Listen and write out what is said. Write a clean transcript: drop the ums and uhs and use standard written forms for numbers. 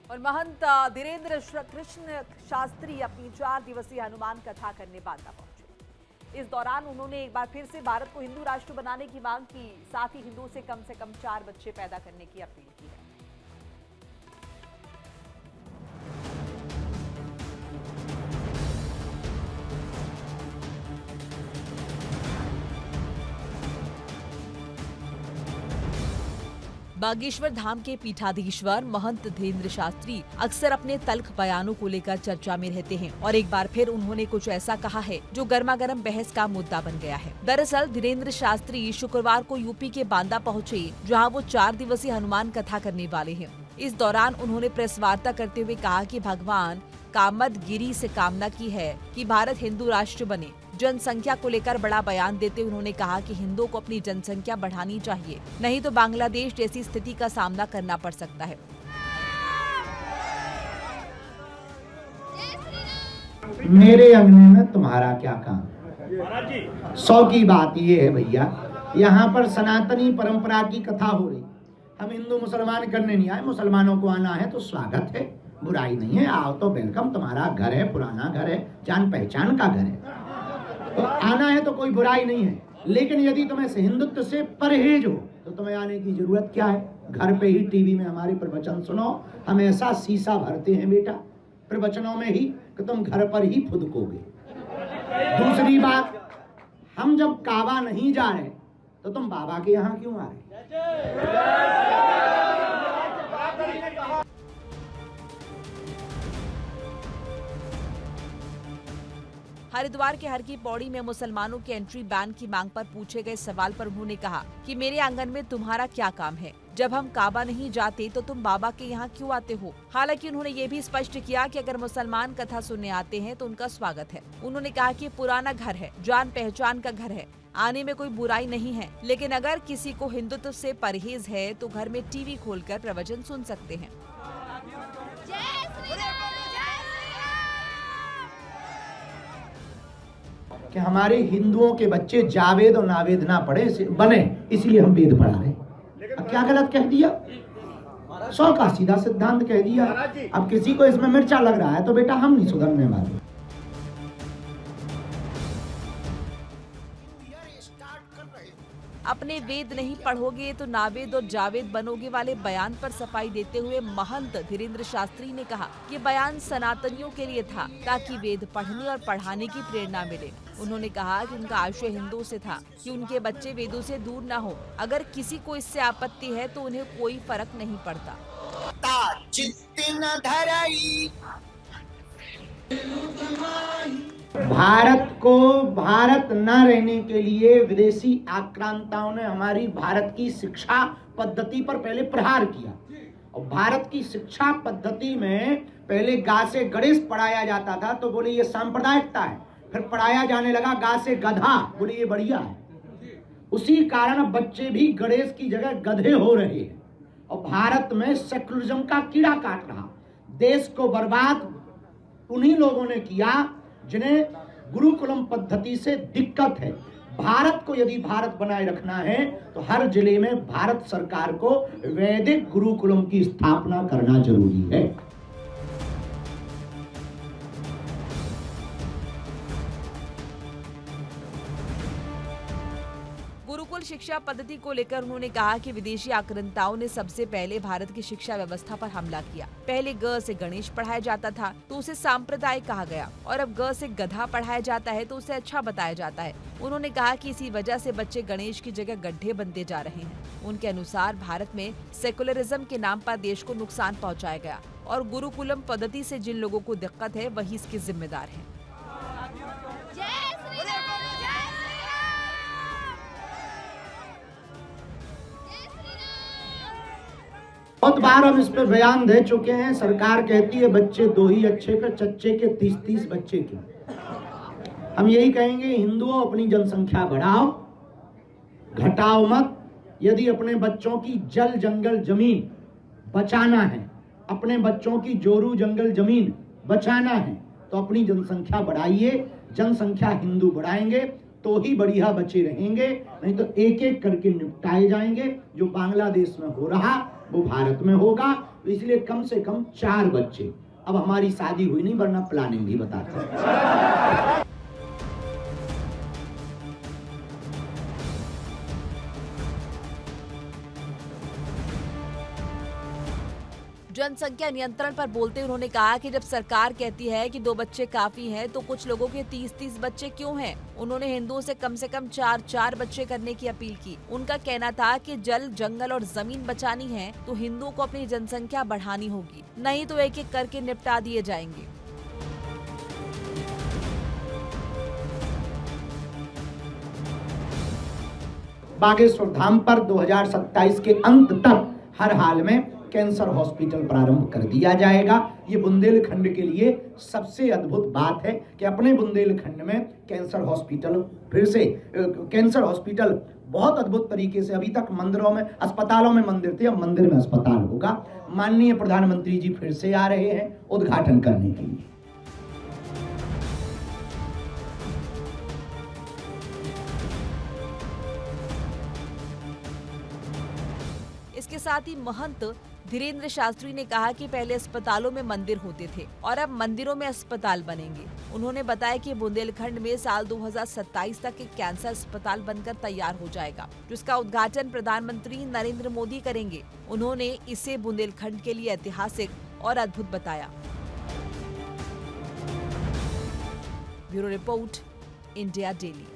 और महंत धीरेन्द्र कृष्ण शास्त्री अपनी 4 दिवसीय हनुमान कथा करने बांदा पहुंचे। इस दौरान उन्होंने एक बार फिर से भारत को हिंदू राष्ट्र बनाने की मांग की, साथ ही हिंदुओं से कम 4 बच्चे पैदा करने की अपील की है। बागेश्वर धाम के पीठाधीश्वर महंत धीरेन्द्र शास्त्री अक्सर अपने तल्ख बयानों को लेकर चर्चा में रहते हैं और एक बार फिर उन्होंने कुछ ऐसा कहा है जो गर्मागर्म बहस का मुद्दा बन गया है। दरअसल धीरेन्द्र शास्त्री शुक्रवार को यूपी के बांदा पहुंचे, जहां वो 4 दिवसीय हनुमान कथा करने वाले हैं। इस दौरान उन्होंने प्रेस वार्ता करते हुए कहा कि भगवान कामदगिरी से कामना की है कि भारत हिंदू राष्ट्र बने। जनसंख्या को लेकर बड़ा बयान देते हुए उन्होंने कहा कि हिंदुओं को अपनी जनसंख्या बढ़ानी चाहिए, नहीं तो बांग्लादेश जैसी स्थिति का सामना करना पड़ सकता है। मेरे अंगने में तुम्हारा क्या काम? 100 की बात ये है भैया, यहाँ पर सनातनी परंपरा की कथा हो रही। हम हिंदू मुसलमान करने नहीं आए, मुसलमानों को आना है तो स्वागत है, बुराई नहीं है, आओ तो वेलकम। तुम्हारा घर है, पुराना घर है, जान पहचान का घर है, तो आना है तो कोई बुराई नहीं है। लेकिन यदि तुम्हें हिंदुत्व से परहेज हो तो तुम्हें आने की जरूरत क्या है? घर पे ही टीवी में हमारे प्रवचन सुनो। हम ऐसा शीशा भरते हैं बेटा प्रवचनों में ही कि तुम घर पर ही फुदकोगे। दूसरी बात, हम जब काबा नहीं जा रहे तो तुम बाबा के यहाँ क्यों आ रहे? हरिद्वार के हर की पौड़ी में मुसलमानों के एंट्री बैन की मांग पर पूछे गए सवाल पर उन्होंने कहा कि मेरे आंगन में तुम्हारा क्या काम है? जब हम काबा नहीं जाते तो तुम बाबा के यहाँ क्यों आते हो? हालांकि उन्होंने ये भी स्पष्ट किया कि अगर मुसलमान कथा सुनने आते हैं तो उनका स्वागत है। उन्होंने कहा कि पुराना घर है, जान पहचान का घर है, आने में कोई बुराई नहीं है, लेकिन अगर किसी को हिंदुत्व से परहेज है तो घर में टीवी खोलकर प्रवचन सुन सकते हैं। कि हमारे हिंदुओं के बच्चे जावेद और नावेद ना पढ़े बने, इसलिए हम वेद पढ़ा रहे। अब क्या गलत कह दिया? 100 का सीधा सिद्धांत कह दिया। अब किसी को इसमें मिर्चा लग रहा है तो बेटा हम नहीं सुधरने वाले। अपने वेद नहीं पढ़ोगे तो नावेद और जावेद बनोगे वाले बयान पर सफाई देते हुए महंत धीरेन्द्र शास्त्री ने कहा कि बयान सनातनियों के लिए था ताकि वेद पढ़ने और पढ़ाने की प्रेरणा मिले। उन्होंने कहा कि उनका आशय हिंदुओं से था कि उनके बच्चे वेदों से दूर न हो। अगर किसी को इससे आपत्ति है तो उन्हें कोई फर्क नहीं पड़ता। भारत को भारत न रहने के लिए विदेशी आक्रांताओं ने हमारी भारत की शिक्षा पद्धति पर पहले प्रहार किया। और भारत की शिक्षा पद्धति में पहले गा से गणेश पढ़ाया जाता था तो बोले ये सांप्रदायिकता है, फिर पढ़ाया जाने लगा गा से गधा, बोले ये बढ़िया है। उसी कारण बच्चे भी गणेश की जगह गधे हो रहे हैं और भारत में सेकुलरिज्म का कीड़ा काट रहा। देश को बर्बाद उन्हीं लोगों ने किया जिन्हें गुरुकुलम पद्धति से दिक्कत है। भारत को यदि भारत बनाए रखना है तो हर जिले में भारत सरकार को वैदिक गुरुकुलम की स्थापना करना जरूरी है। गुरुकुल शिक्षा पद्धति को लेकर उन्होंने कहा कि विदेशी आक्रांताओं ने सबसे पहले भारत की शिक्षा व्यवस्था पर हमला किया। पहले ग से गणेश पढ़ाया जाता था तो उसे सांप्रदायिक कहा गया और अब ग से गधा पढ़ाया जाता है तो उसे अच्छा बताया जाता है। उन्होंने कहा कि इसी वजह से बच्चे गणेश की जगह गड्ढे बनते जा रहे हैं। उनके अनुसार भारत में सेकुलरिज्म के नाम पर देश को नुकसान पहुँचाया गया और गुरुकुलम पद्धति से जिन लोगों को दिक्कत है वही इसके जिम्मेदार है। बहुत बार हम इस पे बयान दे चुके हैं। सरकार कहती है बच्चे 2 ही अच्छे के, चच्चे के 30-30 बच्चे के। हम यही कहेंगे हिंदुओं अपनी जनसंख्या बढ़ाओ, घटाओ मत। यदि अपने बच्चों की जल जंगल जमीन बचाना है, अपने बच्चों की जोरू जंगल जमीन बचाना है तो अपनी जनसंख्या बढ़ाइए। जनसंख्या हिंदू बढ़ाएंगे तो ही बढ़िया बचे रहेंगे, नहीं तो एक एक करके निपटाए जाएंगे। जो बांग्लादेश में हो रहा वो भारत में होगा। इसलिए कम से कम 4 बच्चे। अब हमारी शादी हुई नहीं, वरना प्लानिंग भी बताते। जनसंख्या नियंत्रण पर बोलते उन्होंने कहा कि जब सरकार कहती है कि 2 बच्चे काफी हैं, तो कुछ लोगों के 30-30 बच्चे क्यों हैं? उन्होंने हिंदुओं से कम 4-4 बच्चे करने की अपील की। उनका कहना था कि जल, जंगल और जमीन बचानी है तो हिंदुओं को अपनी जनसंख्या बढ़ानी होगी, नहीं तो एक-एक करके निपटा दिए जाएंगे। बागेश्वर धाम पर 2027 के अंत तक हर हाल में कैंसर हॉस्पिटल प्रारंभ कर दिया जाएगा। ये बुंदेलखंड के लिए सबसे अद्भुत बात है कि अपने बुंदेलखंड में कैंसर हॉस्पिटल फिर से कैंसर हॉस्पिटल बहुत अद्भुत तरीके से, अभी तक मंदिरों में, अस्पतालों में मंदिर थे, अब मंदिर में अस्पताल होगा। माननीय प्रधानमंत्री जी फिर से आ रहे हैं उद्घाटन करने के लिए। इसके साथ ही महंत धीरेन्द्र शास्त्री ने कहा कि पहले अस्पतालों में मंदिर होते थे और अब मंदिरों में अस्पताल बनेंगे। उन्होंने बताया कि बुंदेलखंड में साल 2027 तक एक कैंसर अस्पताल बनकर तैयार हो जाएगा, जिसका उद्घाटन प्रधानमंत्री नरेंद्र मोदी करेंगे। उन्होंने इसे बुंदेलखंड के लिए ऐतिहासिक और अद्भुत बताया। Bureau report, India daily.